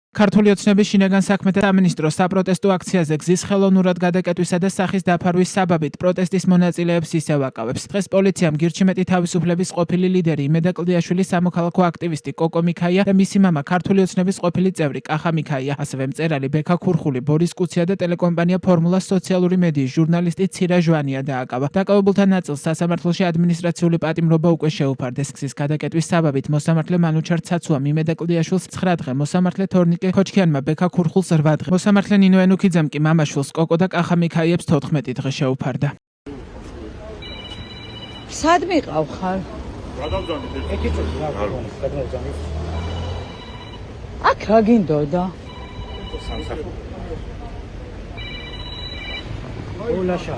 ქართული ოცნების შინაგან საქმეთა სამინისტროს საპროტესტო აქციაზე გზის ხელოვნურად გადაკეტვისა და სახის დაფარვის საბაბით პროტესტის მონაწილეებს ისევ აკავებს. დღეს პოლიციამ გირჩიმეტი თავისუფლების ყოფილი ლიდერი იმედა კლდიაშვილის სამოქალაქო აქტივისტი კოკო მიქაია და მისი მამა ქართული ოცნების ყოფილი წევრი კახა მიქაია, ასევე მწერალი ბექა ქურხული, ბორის კუცია და ტელეკომპანია ფორმულას სოციალური მედიის ჟურნალისტი ცირა ჟვანია დააკავა. დაკავებულთა ნაწილს სასამართლოში ადმინისტრაციული პატიმრობა უკვე შეუფარდეს. გზის გადაკეტვის საბაბით მოსამართლე მანუჩარ ცაცუამ იმედა კლდიაშვილს 9 დღე, მოსამართლე თორნიკე ქოჩქიანმა ბექა ქურხულს 8 დღე. მოსამართლე ნინო ენუქიძემ კი მამაშვილს კოკო და კახა მიქაიებს 14 დღე შეუფარდა. სად მიყავ ხარ? გადავზამით ერთი. აქ რა გინდოდა? სამსახური. ოლაშა.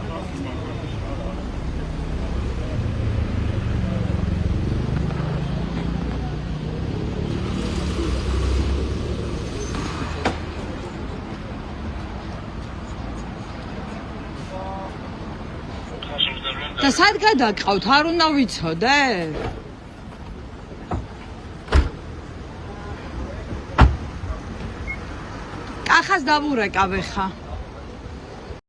და სად გადაგყავთ? არ უნდა ვიცოდე? კახას დავურეკავ ხა.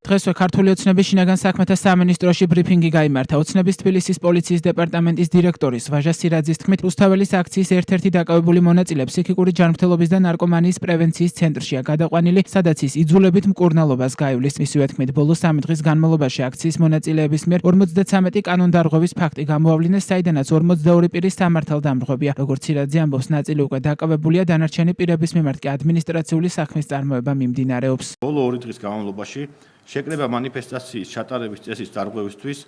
დღესვე ქართული ოცნების შინაგან საქმეთა სამინისტროში ბრიფინგი გაიმართა. ოცნების თბილისის პოლიციის დეპარტამენტის დირექტორის ვაჟა სირაძის თქმით, რუსთაველის აქციის ერთ-ერთი დაკავებული მონაწილე ფსიქიკური ჯანმრთელობის და ნარკომანიის პრევენციის ცენტრშია გადაყვანილი, სადაც ის იძულებით მკურნალობას გაივლის. მისივე თქმით, ბოლო 3 დღის განმავლობაში აქციის მონაწილეების მიერ 53 კანონდარღვევის ფაქტი გამოავლინეს, საიდანაც 42 პირის სამართალდამტყობია. როგორც სირაძე ამბობს, ნაწილი უკვე დაკავებულია, დანარჩენი პირების მიმართ კი ადმინისტრაციული საქმის წარმოება მიმდინარეობს. ბოლო 2 დღის განმავლობაში შეკრება მანიფესტაციის ჩატარების წესის დარღვევისთვის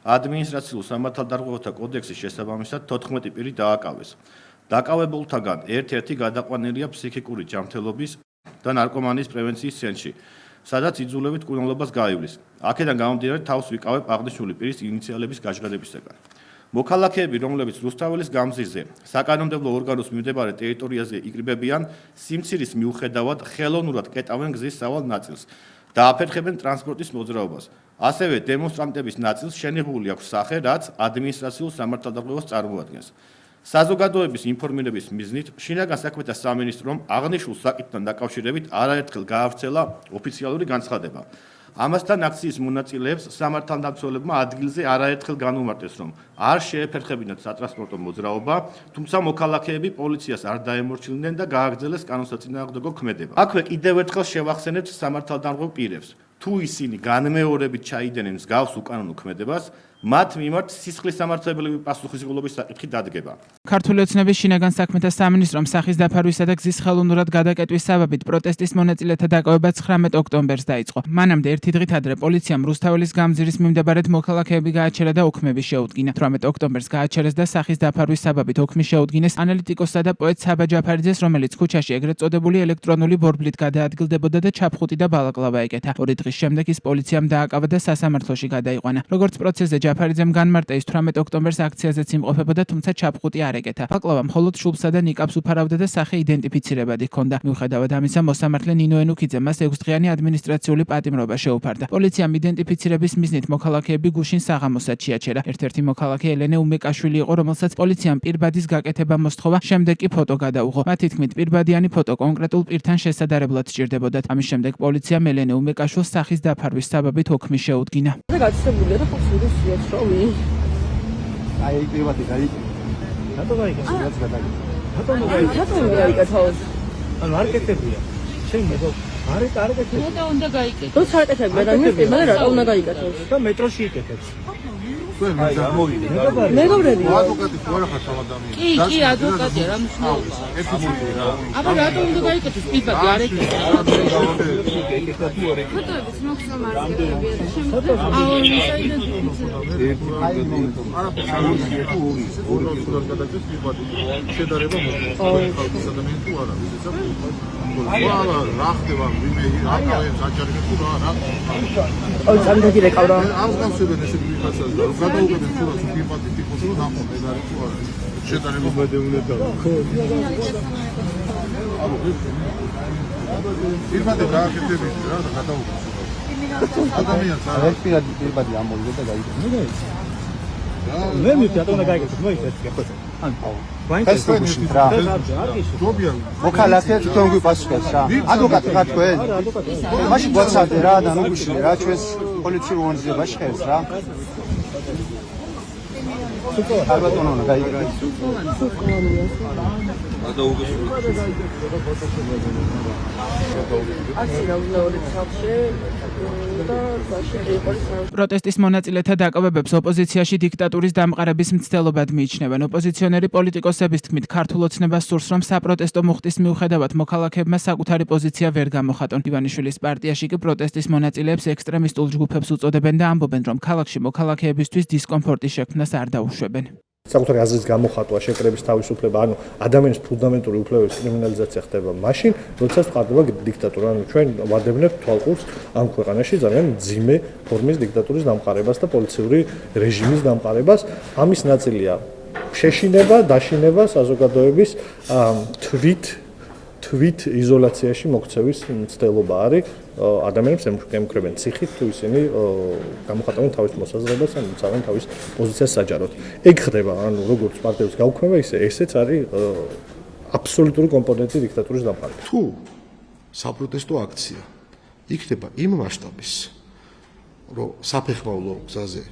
ადმინისტრაციულ სამართალდარღვევათა კოდექსის შესაბამისად 14 პირი დააკავეს. დაკავებულთაგან ერთ-ერთი გადაყვანილია ფსიქიკური ჯანმრთელობის და ნარკომანიის პრევენციის ცენტრში, სადაც იძულებით მკურნალობას გაივლის. აქედან გამომდინარე თავს ვიკავებ აღნიშნული პირის ინიციალების გაჟღერებისაგან. მოქალაქეები, რომლებიც რუსთაველის გამზირზე საკანონმდებლო ორგანოს მიმდებარე ტერიტორიაზე იკრიბებიან, სიმცირის მიუხედავად ხელოვნურად კეტავენ გზის სავალ ნაწილს და აფერხებენ ტრანსპორტის მოძრაობას. ასევე დემონსტრანტების ნაწილს შენიღებული აქვს სახე, რაც ადმინისტრაციულ სამართალდარღვევას წარმოადგენს. საზოგადოების ინფორმირების მიზნით შინაგან საქმეთა სამინისტრომ აღნიშნულ საკითხთან დაკავშირებით არაერთხელ გაავრცელა ოფიციალური განცხადება. ამასთან აქციის მონაწილეებს სამართალდამცველებმა ადგილზე არაერთხელ განუმარტეს, რომ არ შეეფერხებინათ სატრანსპორტო მოძრაობა, თუმცა მოქალაქეები პოლიციას არ დაემორჩილნენ და გააგრძელეს კანონსაწინააღმდეგო ქმედება. აქვე კიდევ ერთხელ შევახსენებთ სამართალდამტყობ პირებს, თუ ისინი განმეორებით ჩაიდენენ მსგავს უკანონო ქმედებას, მათ მიმართ სისხლის სამართლებრივი პასუხისმგებლობის საკითხი დადგება. ქართული ოცნების შინაგან საქმეთა სამინისტრომ სახის დაფარვისა და გზის ხელოვნურად გადაკეტვის საბაბით პროტესტის მონაწილეთა დაკავება 19 ოქტომბერს დაიწყო. მანამდე ერთი დღით ადრე პოლიციამ რუსთაველის გამზირის მიმდებარედ მოქალაქეები გააჩერა და ოქმები შეუდგინა. 18 ოქტომბერს გააჩერეს და სახის დაფარვის საბაბით ოქმი შეუდგინეს ანალიტიკოსსა და პოეტ საბა ჯაფარიძეს, რომელიც ქუჩაში ეგრეთ წოდებული ელექტრონული ბორბლით გადაადგილდებოდა და ჩაფხუტი და ბალაკლავა ეკეთა. 2 დღის შემდეგ ის პოლიციამ დააკავა და სასამართლოში გადაიყვანა. როგორც პროცესზე ჯაფარიძემ განმარტა, ის 18 ოქტომბერს აქციაზეც იმყოფებოდა, თუმცა ჩაფხუტი არ ეკეთა. ბაკლავა მხოლოდ შუბლსა და ნიკაპს უფარავდა და სახე იდენტიფიცირებადი ჰქონდა. მიუხედავად ამისა, მოსამართლე ნინო ენუქიძემ მას 6 დღიანი ადმინისტრაციული პატიმრობა შეუფარდა. პოლიციამ იდენტიფიცირების მიზნით მოქალაქეები გუშინ საღამოსად შეაჩერა. ერთ-ერთი მოქალაქე ელენე უმეკაშვილი იყო, რომელსაც პოლიციამ პირბადის გაკეთება მოსთხოვა, შემდეგ კი ფოტო გადაუღო. მათი თქმით, პირბადიანი ფოტო კონკრეტულ პირთან შესადარებლად სჭირდებოდათ. ამის შემდეგ პოლიციამ ელენე უმეკაშვილს სახის დაფარვის საბაბით ოქმი შეუდგინა. გაცნობილია და ხოსურისია შოვი. აი პირბადი გაიგე. რატო გაიგე? რაც გადაგე. რატომ გაიგეთავს? ანუ არ კეთებია. შენ მეგო არ ეკეთებს. რატო უნდა გაიგეთოს? როცა არ ეკეთებ, მაგრამ მიხდება და რატო უნდა გაიგეთოს? და მეტროში იკეთებს. თქვენ მოვიდეთ. მეგობრები. ადვოკატი თუ არა ხარ სამადამია? კი, ადვოკატია, რა მნიშვნელობაა? აბა რატო უნდა გაიგეთოს? პირბადი არ ეკეთებს. ფოტოების მოხსნამარია. აუ, შედარება მოხდეს ადამიანი თუ არა, ვიღაცა რა ხდება, ვინმე აკავებს აჭარებს თუ რა. ოი, წამდადი რეკავ რა. ამს გავშევენ ესე ვიღაცას და გადაუგებენ თუ რა ფირმატი ტიპოს რომ ნახოთ ეს არის თუ არა. შედარება მოდეუნებდა. ფირმატი გააკეთებინე რა და გადაუგებენ. ადამიანს ეს პირბადი ამოვიდა და გაიგე. მე მივიდა და უნდა გაიგე. მოიწეს კი ხო? ან ფესტო გუშინ რა. მოქალაქე თვითონ გვიპასუხებს რა. ადვოკატი ხარ თქვენ? მაშინ გვაცადე რა და ნუ გუშინ რა ჩვენს პოლიციურ ორგანიზებაში ხერს რა. ალბათონო გაიგე. პროტესტის მონაწილეთა დაკავებებს ოპოზიციაში დიქტატურის დამყარების მცდელობად მიიჩნევენ. ოპოზიციონერი პოლიტიკოსების თქმით, ქართულ ოცნებას სურს, რომ საპროტესტო მუხტის მიუხედავად მოქალაქეებმა საკუთარი პოზიცია ვერ გამოხატონ. ივანიშვილის პარტიაში კი პროტესტის მონაწილეებს ექსტრემისტულ ჯგუფებს უწოდებენ და ამბობენ, რომ ქალაქში მოქალაქეებისთვის დისკომფორტის შექმნას არ დაუშვებენ. საკუთარი აზრის გამოხატვა, შეკრების თავისუფლება, ანუ ადამიანის ფუნდამენტური უფლებების კრიმინალიზაცია ხდება მაშინ, როდესაც ხდება დიქტატურა. ანუ ჩვენ ვადევნებთ თვალყურს ამ ქვეყანაში ძალიან მძიმე ფორმის დიქტატურის დამყარებას და პოლიციური რეჟიმის დამყარებას. ამის ნაწილია შეშინება, დაშინება საზოგადოების თვით იზოლაციაში მოქცევის მცდელობა არის. ადამიანებს ემუქრებენ ციხით, თუ ისინი გამოხატავენ თავის მოსაზრებას, ან იცავენ თავის პოზიციას საჯაროდ. ეგ ხდება, ანუ როგორც პარტიების გაუქმება, ესეც არის აბსოლუტური კომპონენტი დიქტატურის დამყარების. თუ საპროტესტო აქცია იქნება იმ მასშტაბის, რომ საფეხმავლო გზაზე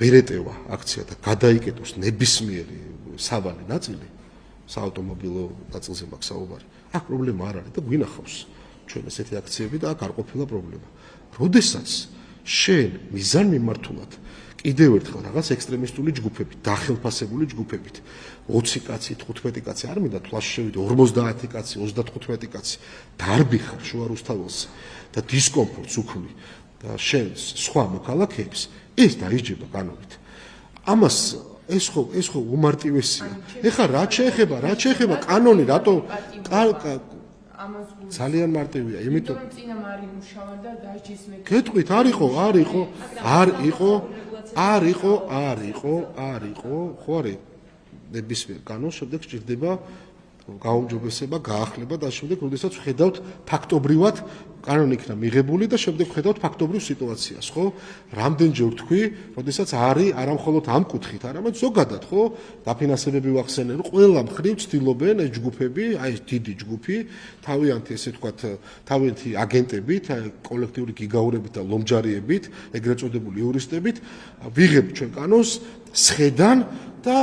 ვერ ეტევა აქცია და გადაიკეტოს ნებისმიერი სავალი ნაწილი, საავტომობილო ნაწილზე მაქვს საუბარი. აქ პრობლემა არ არის და გვინახავს ჩვენ ესეთი აქციები და აქ არ ყოფილა პრობლემა. როდესაც შენ მიზანმიმართულად კიდევ ერთხელ რაღაც ექსტრემისტული ჯგუფებით, დახელფასებული ჯგუფებით 20 კაცი, 15 კაცი არ მინდა თვალში შევიდე 50 კაცი, 35 კაცი დარბიხარ შუა რუსთაველზე და დისკომფორტს უქმნი და შენ სხვა მოქალაქეებს ეს დაიჯება კანონით. ამას ეს ხო უმარტივესია. ეხლა რა შეეხება კანონი, რატო ძალიან მარტივია, იმიტომ რომ წინამ არ იმუშავა და დაჯის მე. გეტყვით, არ იყო, ხო არის. ნებისმიერ კანონს შემდეგ სჭირდება გაუმჯობესება, გაახლება და შემდეგ როდესაც ვხედავთ ფაქტობრივად კანონი იქნა მიღებული და შემდეგ ვხედავთ ფაქტობრივ სიტუაციას, ხო? რამდენჯერ ვთქვი, როდესაც არის არა მხოლოდ ამ კუთხით, არამედ ზოგადად, ხო? დაფინანსებები ვახსენე, რომ ყველა მხრივ ცდილობენ ეს ჯგუფები, აი ეს დიდი ჯგუფი, თავიანთი ესე ვთქვათ, თავიანთი აგენტებით, კოლექტიური გიგაურებით და ლომჯარიებით, ეგრეთ წოდებული იურისტებით, ვიღებთ ჩვენ კანონს სხედან და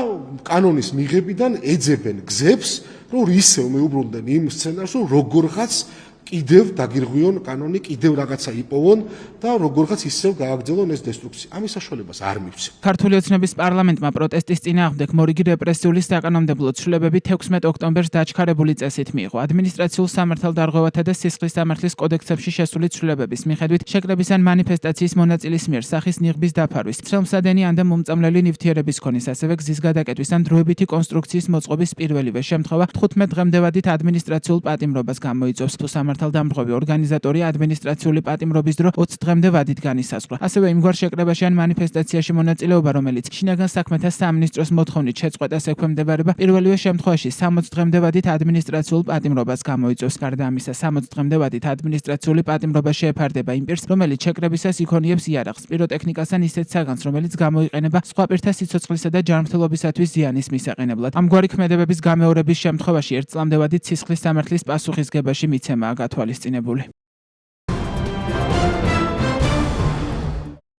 კანონის მიღებიდან ეძებენ გზებს, რომ ისევ მეუბრუნდნენ იმ სცენარს, რომ როგორღაც კიდევ დაგირღვიონ კანონი, კიდევ რაღაცა იპოვონ და როგორღაც ისევ გააგრძელონ ეს დესტრუქცია. ამის საშუალებას არ მივცემ. ქართული ოცნების პარლამენტმა პროტესტის წინააღმდეგ მორიგი რეპრესიული საკანონმდებლო ცვლილებები 16 ოქტომბერს დაჩქარებული წესით მიიღო. ადმინისტრაციულ სამართალდარღვევათა და სისხლის სამართლის კოდექსებში შესული ცვლილებების მიხედვით შეკრების ან მანიფესტაციის მონაწილის მიერ სახის ნიღბის დაფარვის, ცრემლსადენი ან და მომწამლელი ნივთიერების ქონის, ასევე გზის გადაკეტვის ან დროებითი კონსტრუქციის მოწყობის პირველივე შემთხვევა 15 დღემდე ვადით ადმინისტრაციულ პატიმრობას გამოიწვევს. თუ სამართალდამრღვევი ორგანიზატორი ადმინისტრაციული პატიმრობის დრო 20 დღემდე ვადით განისაზღვრა. ასევე იმგვარ შეკრებაში ან მანიფესტაციაში მონაწილეობა, რომელიც შინაგან საქმეთა სამინისტროს მოთხოვნით შეწყვეტას ექვემდებარება, პირველივე შემთხვევაში 60 დღემდე ვადით ადმინისტრაციულ პატიმრობას გამოიწვევს. გარდა ამისა, 60 დღემდე ვადით ადმინისტრაციული პატიმრობა შეეფარდება იმ პირს, რომელიც შეკრებისას იქონიებს იარაღს, პიროტექნიკას ან ისეთ საგანს, რომელიც გამოიყენება სხვა პირთა სიცოცხლისა და ჯანმრთელობისათვის ზიანის მისაყენებლად. ამგვარი ქმედებების გამეორების შემთხვევაში 1 წლამდე ვადით სისხლის სამართლის პასუხისგებაში მიცემაა გათვალისწინებული.